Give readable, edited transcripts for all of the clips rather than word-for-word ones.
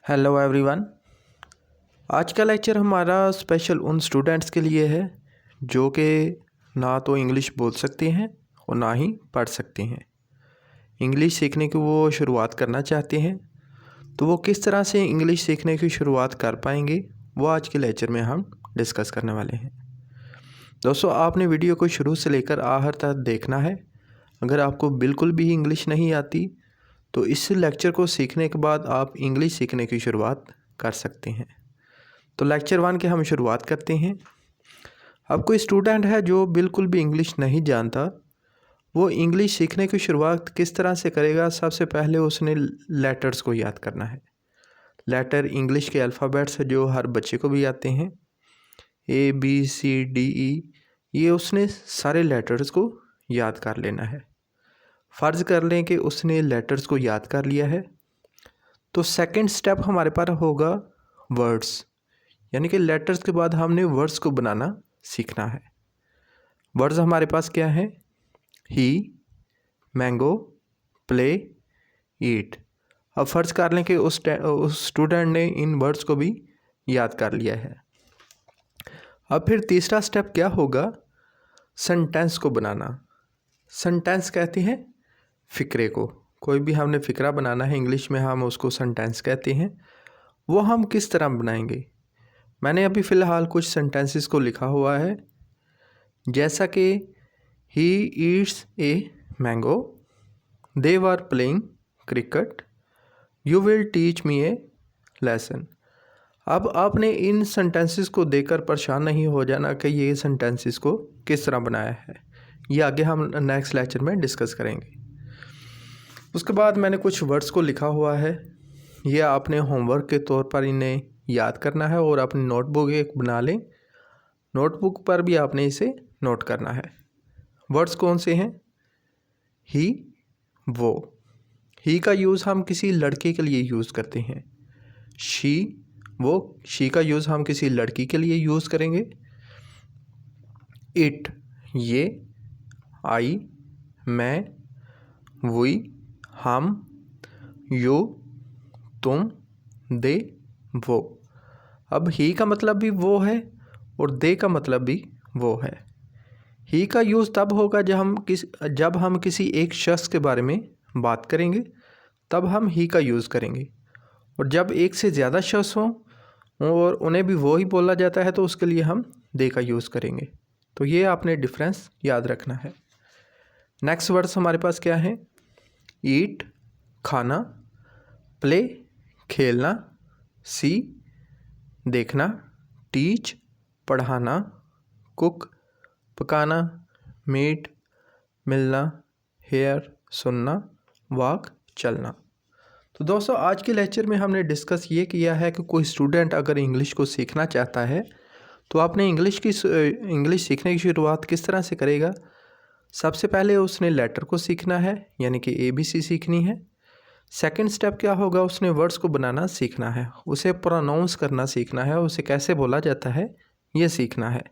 Hello everyone. आज का lecture हमारा स्पेशल उन स्टूडेंट्स के लिए है जो कि ना तो इंग्लिश बोल सकते हैं और ना ही पढ़ सकते हैं। इंग्लिश सीखने की वो शुरुआत करना चाहते हैं, तो वो किस तरह से इंग्लिश सीखने की शुरुआत कर पाएंगे वो आज के लेक्चर में हम डिस्कस करने वाले हैं। दोस्तों, आपने वीडियो को शुरू से लेकर आखिर तक देखना है। अगर आपको बिल्कुल भी इंग्लिश नहीं आती तो इस लेक्चर को सीखने के बाद आप इंग्लिश सीखने की शुरुआत कर सकते हैं। तो लेक्चर 1 के हम शुरुआत करते हैं। अब कोई स्टूडेंट है जो बिल्कुल भी इंग्लिश नहीं जानता, वो इंग्लिश सीखने की शुरुआत किस तरह से करेगा? सबसे पहले उसने लेटर्स को याद करना है। लेटर इंग्लिश के अल्फ़ाबेट्स जो हर बच्चे को भी आते हैं, ABCDE, ये उसने सारे लेटर्स को याद कर लेना है। फ़र्ज़ कर लें कि उसने लेटर्स को याद कर लिया है, तो सेकंड स्टेप हमारे पास होगा वर्ड्स, यानी कि लेटर्स के बाद हमने वर्ड्स को बनाना सीखना है। वर्ड्स हमारे पास क्या है? ही, मैंगो, प्ले, ईट। अब फ़र्ज़ कर लें कि उस स्टूडेंट ने इन वर्ड्स को भी याद कर लिया है। अब फिर तीसरा स्टेप क्या होगा? सेंटेंस को बनाना। सेंटेंस कहते हैं फ़िक्रे को। कोई भी हमने फ़िक्रा बनाना है, इंग्लिश में हम उसको सेंटेंस कहते हैं। वो हम किस तरह बनाएंगे? मैंने अभी फ़िलहाल कुछ सेंटेंसेस को लिखा हुआ है, जैसा कि he eats a mango, they were playing cricket, you will teach me A lesson. अब आपने इन सेंटेंसेस को देखकर परेशान नहीं हो जाना कि ये सेंटेंसेस को किस तरह बनाया है। ये आगे हम नेक्स्ट लेक्चर में डिस्कस करेंगे। उसके बाद मैंने कुछ वर्ड्स को लिखा हुआ है, ये आपने होमवर्क के तौर पर इन्हें याद करना है और अपनी नोटबुक एक बना लें। नोटबुक पर भी आपने इसे नोट करना है। वर्ड्स कौन से हैं? ही, वो। ही का यूज़ हम किसी लड़के के लिए यूज़ करते हैं। शी, वो। शी का यूज़ हम किसी लड़की के लिए यूज़ करेंगे। इट, ये। आई, मैं। वी, हम। यू, तुम। दे, वो। अब ही का मतलब भी वो है और दे का मतलब भी वो है। ही का यूज़ तब होगा जब हम किसी एक शख्स के बारे में बात करेंगे, तब हम ही का यूज़ करेंगे। और जब एक से ज़्यादा शख्स हों और उन्हें भी वो ही बोला जाता है, तो उसके लिए हम दे का यूज़ करेंगे। तो ये आपने डिफरेंस याद रखना है। नेक्स्ट वर्ड्स हमारे पास क्या है? ईट, खाना। प्ले, खेलना। सी, देखना। टीच, पढ़ाना। कुक, पकाना। मीट, मिलना। हेयर, सुनना। वॉक, चलना। तो दोस्तों, आज के लेक्चर में हमने डिस्कस ये किया है कि कोई स्टूडेंट अगर इंग्लिश को सीखना चाहता है तो आपने इंग्लिश सीखने की शुरुआत किस तरह से करेगा? सबसे पहले उसने लेटर को सीखना है, यानी कि ABC सीखनी है। सेकंड स्टेप क्या होगा? उसने वर्ड्स को बनाना सीखना है, उसे प्रोनाउंस करना सीखना है, उसे कैसे बोला जाता है ये सीखना है।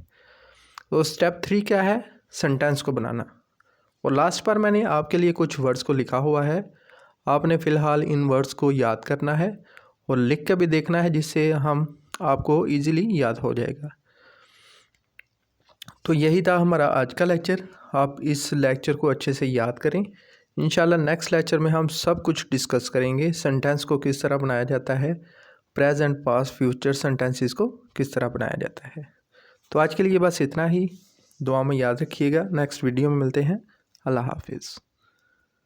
तो स्टेप 3 क्या है? सेंटेंस को बनाना। और लास्ट पर मैंने आपके लिए कुछ वर्ड्स को लिखा हुआ है, आपने फ़िलहाल इन वर्ड्स को याद करना है और लिख के भी देखना है, जिससे आपको ईज़िली याद हो जाएगा। तो यही था हमारा आज का लेक्चर। आप इस लेक्चर को अच्छे से याद करें। इंशाल्लाह नेक्स्ट लेक्चर में हम सब कुछ डिस्कस करेंगे। सेंटेंस को किस तरह बनाया जाता है, प्रेजेंट, पास्ट, फ्यूचर सेंटेंसेस को किस तरह बनाया जाता है। तो आज के लिए बस इतना ही। दुआ में याद रखिएगा। नेक्स्ट वीडियो में मिलते हैं। अल्लाह हाफिज़।